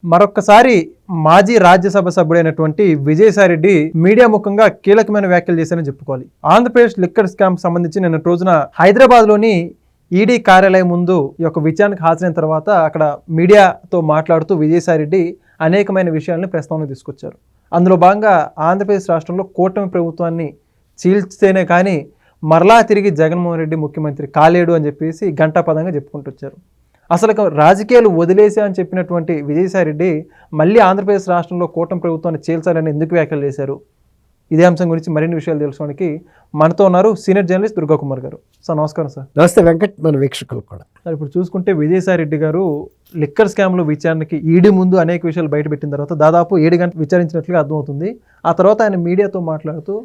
మరొక్కసారి మాజీ రాజ్యసభ సభ్యుడైనటువంటి విజయసాయిరెడ్డి మీడియా ముఖంగా కీలకమైన వ్యాఖ్యలు చేశారని చెప్పుకోవాలి. ఆంధ్రప్రదేశ్ లిక్కర్ స్కామ్ సంబంధించి నిన్న రోజున హైదరాబాద్లోని ఈడీ కార్యాలయం ముందు ఈ యొక్క విచారణకు హాజరైన తర్వాత అక్కడ మీడియాతో మాట్లాడుతూ విజయసాయిరెడ్డి అనేకమైన విషయాలను ప్రస్తావనకు తీసుకొచ్చారు. అందులో భాగంగా ఆంధ్రప్రదేశ్ రాష్ట్రంలో కూటమి ప్రభుత్వాన్ని చీల్చితేనే కానీ మరలా తిరిగి జగన్మోహన్ రెడ్డి ముఖ్యమంత్రి కాలేడు అని చెప్పేసి ఘంటాపదంగా చెప్పుకుంటూ వచ్చారు. అసలు రాజకీయాలు వదిలేసా అని చెప్పినటువంటి విజయసాయిరెడ్డి మళ్ళీ ఆంధ్రప్రదేశ్ రాష్ట్రంలో కూటమి ప్రభుత్వాన్ని చీల్చాలని ఎందుకు వ్యాఖ్యలు చేశారు? ఇదే అంశం గురించి మరిన్ని విషయాలు తెలుసుకోవడానికి మనతో ఉన్నారు సీనియర్ జర్నలిస్ట్ దుర్గాకుమార్ గారు. సార్ నమస్కారం. సార్ నమస్తే వెంకట్, మన వీక్షకులు కూడా. సార్ ఇప్పుడు చూసుకుంటే విజయసాయిరెడ్డి గారు లిక్కర్ స్కామ్లో విచారణకి ఈడీ ముందు అనేక విషయాలు బయటపెట్టిన తర్వాత దాదాపు 7 గంటలు విచారించినట్లుగా అర్థమవుతుంది. ఆ తర్వాత ఆయన మీడియాతో మాట్లాడుతూ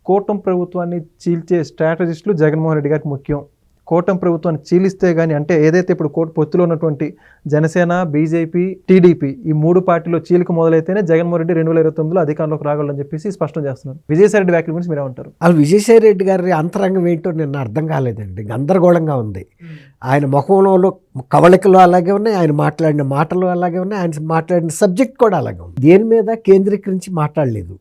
కూటమి ప్రభుత్వాన్ని చీల్చే స్ట్రాటజిస్టులు జగన్మోహన్ రెడ్డి గారికి ముఖ్యం, కూటమి ప్రభుత్వాన్ని చీలిస్తే కానీ అంటే ఏదైతే ఇప్పుడు పొత్తులో ఉన్నటువంటి జనసేన, బీజేపీ, టీడీపీ ఈ 3 పార్టీలో చీలిక మొదలైతేనే జగన్మోహన్ రెడ్డి 2029లో అధికారంలోకి రాగలని చెప్పేసి స్పష్టం చేస్తున్నారు. విజయసాయిరెడ్డి వ్యాఖ్యల గురించి మీరు ఏమంటారు? అసలు విజయసాయిరెడ్డి గారి అంతరంగం ఏంటో నిన్న అర్థం కాలేదండి. గందరగోళంగా ఉంది. ఆయన ముఖంలో కవళికలు అలాగే ఉన్నాయి, ఆయన మాట్లాడిన మాటలు అలాగే ఉన్నాయి, ఆయన మాట్లాడిన సబ్జెక్ట్ కూడా అలాగే ఉంది. దేని మీద కేంద్రీకరించి మాట్లాడలేదు.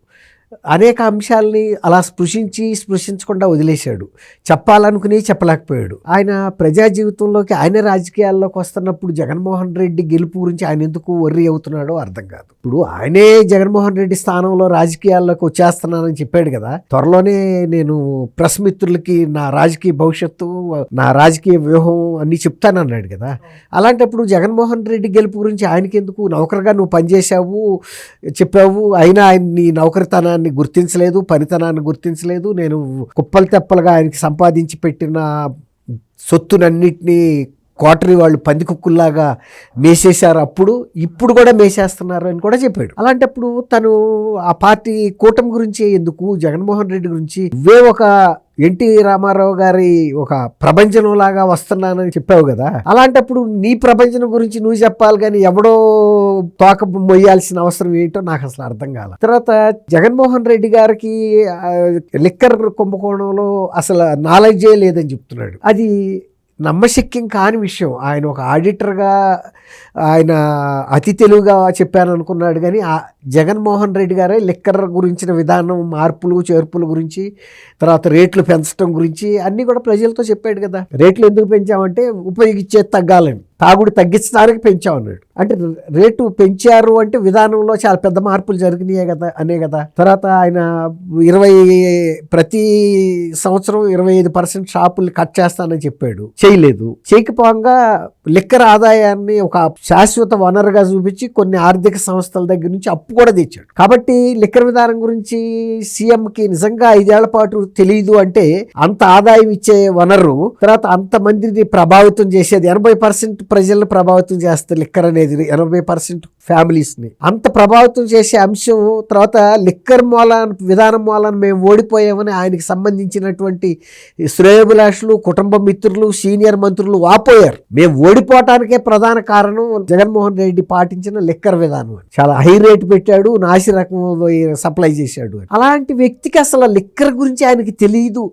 అనేక అంశాలని అలా స్పృశించకుండా వదిలేశాడు. చెప్పాలనుకుని చెప్పలేకపోయాడు. ఆయన ప్రజా జీవితంలోకి, ఆయన రాజకీయాల్లోకి వస్తున్నప్పుడు జగన్మోహన్ రెడ్డి గెలుపు గురించి ఆయన ఎందుకు వర్రీ అవుతున్నాడో అర్థం కాదు. ఇప్పుడు ఆయనే జగన్మోహన్ రెడ్డి స్థానంలో రాజకీయాల్లోకి వచ్చేస్తున్నానని చెప్పాడు కదా. త్వరలోనే నేను ప్రెస్ మిత్రులకి నా రాజకీయ భవిష్యత్తు, నా రాజకీయ వ్యూహం అన్నీ చెప్తానన్నాడు కదా. అలాంటప్పుడు జగన్మోహన్ రెడ్డి గెలుపు గురించి ఆయనకి ఎందుకు? నౌకరుగా నువ్వు పనిచేసావు, చెప్పావు, అయినా ఆయన నీ నౌకరితనాన్ని గుర్తించలేదు, పనితనాన్ని గుర్తించలేదు. నేను కుప్పలు తెప్పలుగా ఆయనకి సంపాదించి పెట్టిన సొత్తునన్నిటినీ కోటరీ వాళ్ళు పందికుక్కుల్లాగా మేసేశారు, ఇప్పుడు కూడా మేసేస్తున్నారు అని కూడా చెప్పాడు. అలాంటప్పుడు తను ఆ పార్టీ కూటమి గురించి ఎందుకు, జగన్మోహన్ రెడ్డి గురించి ఇవే ఒక ఎన్టీ రామారావు గారి ఒక ప్రభంజనం లాగా వస్తున్నానని చెప్పావు కదా. అలాంటప్పుడు నీ ప్రభంజనం గురించి నువ్వు చెప్పాలి కానీ ఎవడో తోక మొయ్యాల్సిన అవసరం ఏంటో నాకు అసలు అర్థం కాల. తర్వాత జగన్మోహన్ రెడ్డి గారికి లిక్కర్ కుంభకోణంలో అసలు నాలెడ్జే లేదని చెప్తున్నాడు. అది నమ్మశక్యం కాని విషయం. ఆయన ఒక ఆడిటర్గా ఆయన అతి తెలుగుగా చెప్పాను అనుకున్నాడు కానీ జగన్మోహన్ రెడ్డి గారే లిక్కర్ గురించిన విధానం, మార్పులు చేర్పుల గురించి, తర్వాత రేట్లు పెంచడం గురించి అన్నీ కూడా ప్రజలతో చెప్పాడు కదా. రేట్లు ఎందుకు పెంచామంటే ఉపయోగించేది తగ్గాలని, తాగుడు తగ్గించడానికి పెంచామన్నాడు. అంటే రేటు పెంచారు అంటే విధానంలో చాలా పెద్ద మార్పులు జరిగినాయే కదా అనే కదా. తర్వాత ఆయన ప్రతి సంవత్సరం 25% షాపుల్ని కట్ చేస్తానని చెప్పాడు, చేయలేదు. చేయకపోగా లిక్కర్ ఆదాయాన్ని ఒక శాశ్వత వనరుగా చూపించి కొన్ని ఆర్థిక సంస్థల దగ్గర నుంచి అప్పు కూడా తెచ్చాడు. కాబట్టి లిక్కర్ విధానం గురించి సీఎంకి నిజంగా 5 ఏళ్ల పాటు తెలియదు అంటే అంత ఆదాయం ఇచ్చే వనరు, తర్వాత అంతమందిని ప్రభావితం చేసేది 80% ప్రజలను ప్రభావితం చేస్తుంది లిక్కర్ అనేది, 80% ఫ్యామిలీస్ని అంత ప్రభావితం చేసే అంశం. తర్వాత లిక్కర్ విధానం మూలాన్ని మేము ఓడిపోయామని ఆయనకి సంబంధించినటువంటి శ్రేయోభిలాషులు, కుటుంబ మిత్రులు, సీనియర్ మంత్రులు వాపోయారు. మేము ఓడిపోవటానికే ప్రధాన కారణం జగన్మోహన్ రెడ్డి పాటించిన లిక్కర్ విధానం. చాలా హై రేట్ పెట్టాడు, నాసి రకం సప్లై చేశాడు. అలాంటి వ్యక్తికి అసలు లిక్కర్ గురించి ఆయనకి తెలియదు.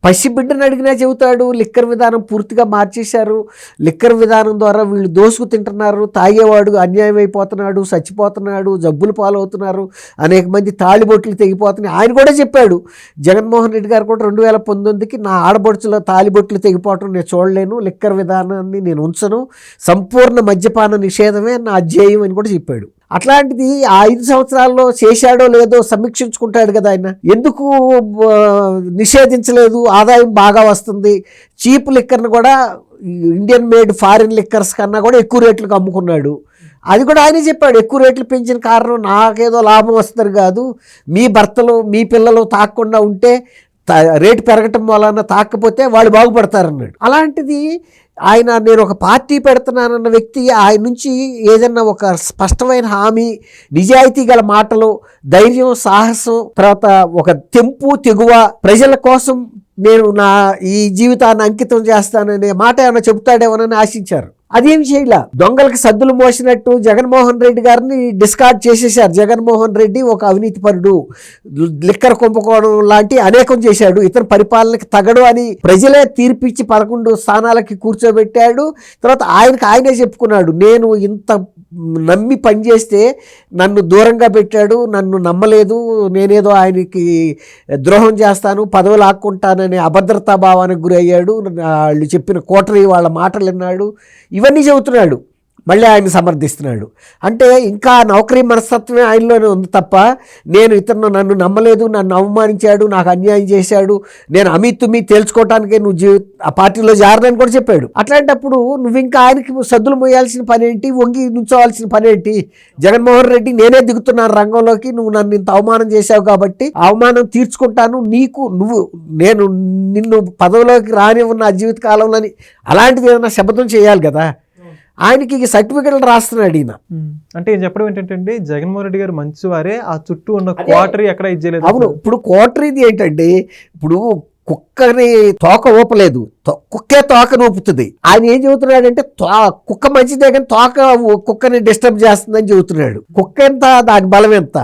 పసిబిడ్డను అడిగినా చెబుతాడు లిక్కర్ విధానం పూర్తిగా మార్చేశారు, లిక్కర్ విధానం ద్వారా వీళ్ళు దోసుకు తింటున్నారు, తాగేవాడు అన్యాయం అయిపోతున్నాడు, చచ్చిపోతున్నాడు, జబ్బులు పాలవుతున్నారు, అనేక మంది తాళిబొట్లు తెగిపోతున్నాయి ఆయన కూడా చెప్పాడు. జగన్మోహన్ రెడ్డి గారు కూడా 2019కి నా ఆడబడుచుల తాళిబొట్లు తెగిపోవటం నేను చూడలేను, లిక్కర్ విధానాన్ని నేను ఉంచను, సంపూర్ణ మద్యపాన నిషేధమే నా ధ్యేయం అని కూడా చెప్పాడు. అట్లాంటిది ఆ 5 సంవత్సరాల్లో చేశాడో లేదో సమీక్షించుకుంటాడు కదా ఆయన. ఎందుకు నిషేధించలేదు? ఆదాయం బాగా వస్తుంది. చీప్ లిక్కర్ని కూడా ఇండియన్ మేడ్ ఫారిన్ లిక్కర్స్ కన్నా కూడా ఎక్కువ రేట్లకు అమ్ముకున్నాడు. అది కూడా ఆయనే చెప్పాడు. ఎక్కువ రేట్లు పెంచిన కారణం నాకేదో లాభం వస్తుంది కాదు, మీ భర్తలు మీ పిల్లలు తాగకుండా ఉంటే రేటు పెరగటం వలన తాకపోతే వాళ్ళు బాగుపడతారన్నాడు. అలాంటిది ఆయన నేను ఒక పార్టీ పెడుతున్నానన్న వ్యక్తి ఆయన నుంచి ఏదన్నా ఒక స్పష్టమైన హామీ, నిజాయితీ గల మాటలు, ధైర్యం, సాహసం, తర్వాత ఒక తెంపు తెగువ, ప్రజల కోసం నేను నా ఈ జీవితాన్ని అంకితం చేస్తాననే మాట ఏమైనా చెబుతాడేమోనని ఆశించారు. అదేమి చేయలే. దొంగలకి సద్దులు మోసినట్టు జగన్మోహన్ రెడ్డి గారిని డిస్కార్డ్ చేసేశారు. జగన్మోహన్ రెడ్డి ఒక అవినీతిపరుడు, లిక్కర్ కుంభకోణం లాంటి అనేకం చేశాడు, ఇతను పరిపాలనకి తగడు అని ప్రజలే తీర్పిచ్చి 11 స్థానాలకి కూర్చోబెట్టాడు. తర్వాత ఆయనే చెప్పుకున్నాడు, నేను ఇంత నమ్మి పనిచేస్తే నన్ను దూరంగా పెట్టాడు, నన్ను నమ్మలేదు, నేనేదో ఆయనకి ద్రోహం చేస్తాను, పదవులు ఆక్కుంటాననే అభద్రతా భావానికి గురయ్యాడు, వాళ్ళు చెప్పిన కోటరీ వాళ్ళ మాటలు విన్నాడు, ఇవన్నీ చెబుతున్నాడు. మళ్ళీ ఆయన సమర్థిస్తున్నాడు. అంటే ఇంకా నౌకరీ మనస్తత్వమే ఆయనలోనే ఉంది తప్ప, నేను ఇతను నన్ను నమ్మలేదు, నన్ను అవమానించాడు, నాకు అన్యాయం చేశాడు, నేను అమీ తేల్చుకోవటానికే నువ్వు ఆ పార్టీలో జారదని కూడా చెప్పాడు. అట్లాంటప్పుడు నువ్వు ఇంకా ఆయనకి సద్దులు మోయాల్సిన పని ఏంటి, వంగి నుంచోవాల్సిన పని ఏంటి? జగన్మోహన్ రెడ్డి నేనే దిగుతున్నాను రంగంలోకి, నువ్వు నన్ను ఇంత అవమానం చేశావు కాబట్టి అవమానం తీర్చుకుంటాను, నేను నిన్ను పదవిలోకి రానివ్వను నా జీవిత కాలంలోని అలాంటిది ఏదైనా శపథం చేయాలి కదా. ఆయనకి సర్టిఫికెట్లు రాస్తున్నాడు ఈయన. అంటే చెప్పడం ఏంటంటే జగన్మోహన్ రెడ్డి గారు మంచివారే, ఆ చుట్టూ ఉన్న క్వార్టరీ ఎక్కడ ఇచ్చేయలేదు. అవును, ఇప్పుడు క్వార్టరీది ఏంటంటే, ఇప్పుడు కుక్కని తోక ఊపలేదు, కుక్కే తోక ఊపుతుంది. ఆయన ఏం చెబుతున్నాడంటే కుక్క మంచిదే కానీ తోక కుక్కని డిస్టర్బ్ చేస్తుందని చెబుతున్నాడు. కుక్క ఎంత, దాని బలం ఎంత?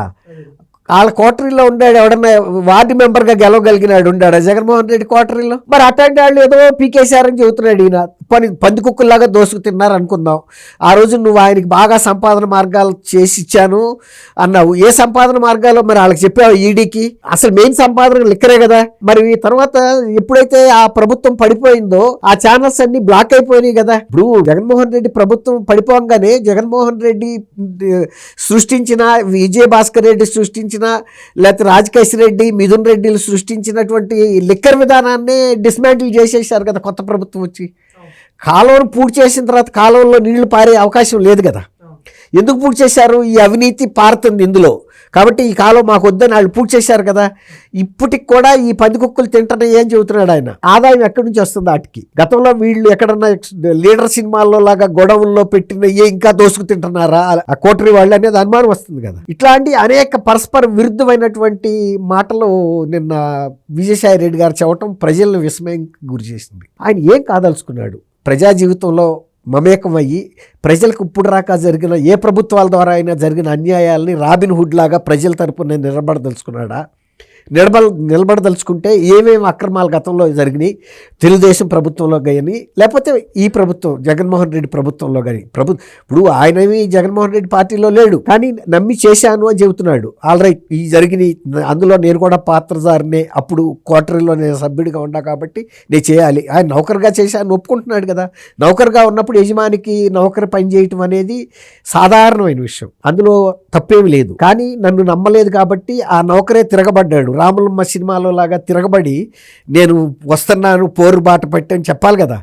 వాళ్ళ కోటరీలో ఉండాడు ఎవడన్నా వార్డు మెంబర్గా గెలవగలిగినాడు ఉండాడా జగన్మోహన్ రెడ్డి కోటరీలో? మరి అట్లాంటి వాళ్ళు ఏదో పీకేశారని చెబుతున్నాడు ఈయన. పంది కుక్కల్లాగా దోసుకు తిన్నారు అనుకుందాం. ఆ రోజు నువ్వు ఆయనకి బాగా సంపాదన మార్గాలు చేసి ఇచ్చాను అన్నావు. ఏ సంపాదన మార్గాలు మరి వాళ్ళకి చెప్పావు? ఈడీకి అసలు మెయిన్ సంపాదన లిక్కరే కదా. మరి తర్వాత ఎప్పుడైతే ఆ ప్రభుత్వం పడిపోయిందో ఆ ఛానల్స్ అన్ని బ్లాక్ అయిపోయినాయి కదా. ఇప్పుడు జగన్మోహన్ రెడ్డి ప్రభుత్వం పడిపోగానే జగన్మోహన్ రెడ్డి సృష్టించిన, విజయభాస్కర్ రెడ్డి సృష్టించిన, లేకపోతే రాజకేశ్ రెడ్డి, మిథున్ రెడ్డిలు సృష్టించినటువంటి లిక్కర్ విధానాన్ని డిస్మాంటిల్ చేసేసారు కదా కొత్త ప్రభుత్వం వచ్చి. కాలువను పూర్తి చేసిన తర్వాత కాలువలో నీళ్లు పారే అవకాశం లేదు కదా. ఎందుకు పూర్తి చేశారు? ఈ అవినీతి పారుతుంది ఇందులో, కాబట్టి ఈ కాలం మాకు వద్దని వాళ్ళు పూర్తి చేశారు కదా. ఇప్పటికి కూడా ఈ పందికొక్కులు తింటనే ఏం చెబుతున్నాడు ఆయన, ఆదాయం ఎక్కడి నుంచి వస్తుంది వాటికి? గతంలో వీళ్ళు ఎక్కడన్నా లీడర్ సినిమాల్లో లాగా గొడవల్లో పెట్టిన ఇంకా దోసుకు తింటున్నారా ఆ కోటరీ వాళ్ళు అనేది అనుమానం వస్తుంది కదా. ఇట్లాంటి అనేక పరస్పర విరుద్ధమైనటువంటి మాటలు నిన్న విజయసాయి రెడ్డి గారు చెప్పడం ప్రజలను విస్మయం గురి చేసింది. ఆయన ఏం కాదలుచుకున్నాడు? ప్రజా జీవితంలో మమేకం అయ్యి ప్రజలకు ఇప్పుడు రాక జరిగిన ఏ ప్రభుత్వాల ద్వారా అయినా జరిగిన అన్యాయాల్ని రాబిన్ హుడ్ లాగా ప్రజల తరపున నిలబడదలుచుకున్నాడా? నిలబడదలుచుకుంటే ఏమేమి అక్రమాలు గతంలో జరిగినాయి తెలుగుదేశం ప్రభుత్వంలో కానీ, లేకపోతే ఈ ప్రభుత్వం జగన్మోహన్ రెడ్డి ప్రభుత్వంలో కానీ. ఇప్పుడు ఆయనవి జగన్మోహన్ రెడ్డి పార్టీలో లేడు కానీ నమ్మి చేశాను అని చెబుతున్నాడు. ఆల్ రైట్, ఈ జరిగినాయి, అందులో నేను కూడా పాత్రధారినే, అప్పుడు క్వార్టరీలో నేను సభ్యుడిగా ఉన్నా కాబట్టి నేను చేయాలి. ఆయన నౌకరుగా చేశాను ఒప్పుకుంటున్నాడు కదా. నౌకరుగా ఉన్నప్పుడు యజమానికి నౌకరు పని చేయటం అనేది సాధారణమైన విషయం, అందులో తప్పేమి లేదు. కానీ నన్ను నమ్మలేదు కాబట్టి ఆ నౌకరే తిరగబడ్డాడు. రాములమ్మ సినిమాలో లాగా తిరగబడి నేను వస్తున్నాను, పోరుబాట పట్టని చెప్పాలి కదా.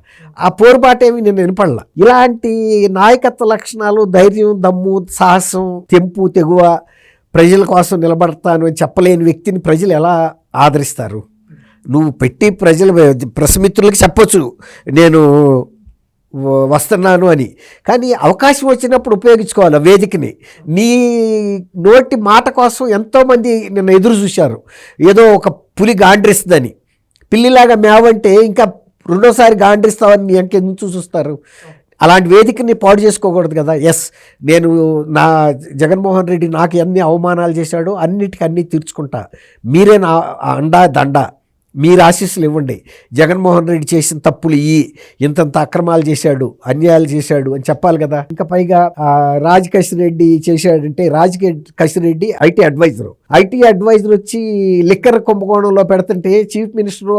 ఆ పోరుబాట ఏమి నేను వినపడలా. ఇలాంటి నాయకత్వ లక్షణాలు, ధైర్యం, దమ్ము, సాహసం, తెంపు, తెగువ, ప్రజల కోసం నిలబడతాను అని చెప్పలేని వ్యక్తిని ప్రజలు ఎలా ఆదరిస్తారు? నువ్వు పెట్టి ప్రజలు ప్రెస్ మిత్రులకి చెప్పొచ్చు నేను వస్తున్నాను అని, కానీ అవకాశం వచ్చినప్పుడు ఉపయోగించుకోవాలి వేదికని. నీ నోటి మాట కోసం ఎంతోమంది నిన్న ఎదురు చూశారు. ఏదో ఒక పులి గాండ్రిస్తుందని, పిల్లిలాగా మేవంటే ఇంకా రెండోసారి గాండ్రిస్తావని ఇంకెందుకు చూస్తారు? అలాంటి వేదికని పాడు చేసుకోకూడదు కదా. ఎస్, నేను నా జగన్మోహన్ రెడ్డి నాకు ఎన్ని అవమానాలు చేశాడో అన్నిటికీ అన్నీ తీర్చుకుంటా, మీరే నా అండా దండ, మీరు ఆశీస్సులు ఇవ్వండి, జగన్మోహన్ రెడ్డి చేసిన తప్పులు ఇంతంత అక్రమాలు చేశాడు, అన్యాయాలు చేశాడు అని చెప్పాలి కదా. ఇంకా పైగా రాజకేశ్ రెడ్డి చేశాడంటే, రాజకేశ్ రెడ్డి ఐటీ అడ్వైజర్ వచ్చి లిక్కర్ కుంభకోణంలో పెడుతుంటే చీఫ్ మినిస్టర్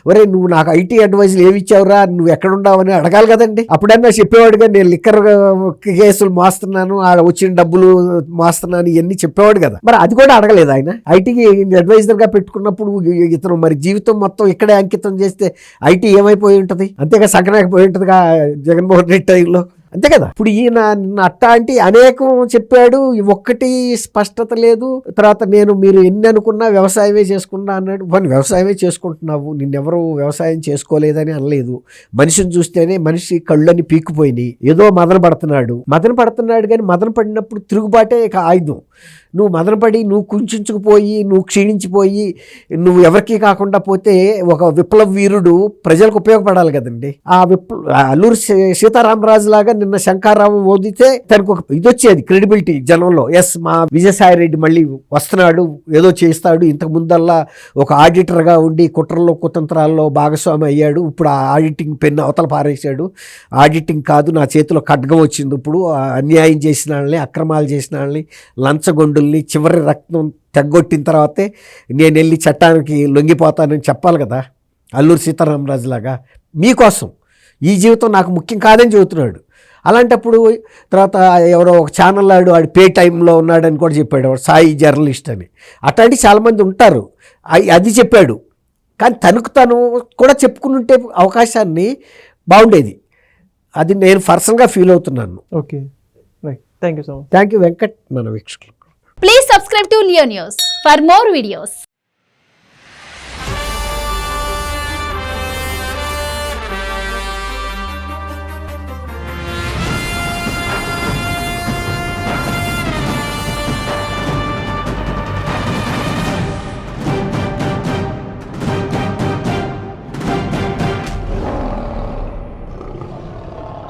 ఒరే నువ్వు నాకు ఐటీ అడ్వైజర్ ఏమి ఇచ్చావురా, నువ్వు ఎక్కడున్నావని అడగాలి కదండి. అప్పుడన్నా చెప్పేవాడుగా నేను లిక్కర్ కేసులు మోస్తున్నాను, వచ్చిన డబ్బులు మోస్తున్నాను, ఇవన్నీ చెప్పేవాడు కదా. మరి అది కూడా అడగలేదు ఆయన. ఐటీకి అడ్వైజర్గా పెట్టుకున్నప్పుడు ఇతను మరి జీవితం మొత్తం ఇక్కడే అంకితం చేస్తే ఐటీ ఏమైపోయి ఉంటుంది? అంతేగా సంక్రాంతిపోయి ఉంటుందిగా జగన్మోహన్ రెడ్డి టైంలో, అంతే కదా. ఇప్పుడు ఈయన అట్లాంటి అనేకం చెప్పాడు, ఒక్కటి స్పష్టత లేదు. తర్వాత మీరు ఎన్ని అనుకున్నా వ్యవసాయమే చేసుకున్నా అన్నాడు. వ్యవసాయమే చేసుకుంటున్నావు, నిన్నెవరు వ్యవసాయం చేసుకోలేదని అనలేదు. మనిషిని చూస్తేనే మనిషి కళ్ళని పీక్కుపోయినాయి. ఏదో మదన పడుతున్నాడు కానీ మదన పడినప్పుడు తిరుగుబాటే ఆయుధం. నువ్వు మదనపడి నువ్వు కుంచుకుపోయి నువ్వు క్షీణించిపోయి నువ్వు ఎవరికీ కాకుండా పోతే ఒక విప్లవ వీరుడు ప్రజలకు ఉపయోగపడాలి కదండి. అల్లూరి సీతారామరాజు లాగా నిన్న శంకర్రావు ఓదితే తనకు ఒక ఇది వచ్చేది క్రెడిబిలిటీ జనంలో. ఎస్, మా విజయసాయి రెడ్డి మళ్ళీ వస్తున్నాడు, ఏదో చేస్తాడు, ఇంతకు ముందల్లా ఒక ఆడిటర్గా ఉండి కుట్రల్లో కుతంత్రాల్లో భాగస్వామి అయ్యాడు, ఇప్పుడు ఆ ఆడిటింగ్ పెన్ను అవతల పారేశాడు, ఆడిటింగ్ కాదు నా చేతిలో ఖడ్గం వచ్చింది, ఇప్పుడు అన్యాయం చేసిన వాళ్ళని అక్రమాలు చేసిన వాళ్ళని లంచగొండుల్ని చివరి రక్తం తెగ్గొట్టిన తర్వాతే నేను వెళ్ళి చట్టానికి లొంగిపోతానని చెప్పాలి కదా అల్లూరి సీతారామరాజు లాగా. మీకోసం ఈ జీవితం నాకు ముఖ్యం కాదని చెబుతున్నాడు. అలాంటప్పుడు తర్వాత ఎవరో ఒక ఛానల్ వాడు పే టైంలో ఉన్నాడని కూడా చెప్పాడు, వాడు సాయి జర్నలిస్ట్ అని. అట్లాంటి చాలామంది ఉంటారు. అది చెప్పాడు, కానీ తను కూడా చెప్పుకుని ఉంటే అవకాశాన్ని బాగుండేది. అది నేను పర్సనల్గా ఫీల్ అవుతున్నాను. Okay, right, thank you so much. Thank you Venkat. మన వీక్షకులు Please subscribe to Leo News for more videos.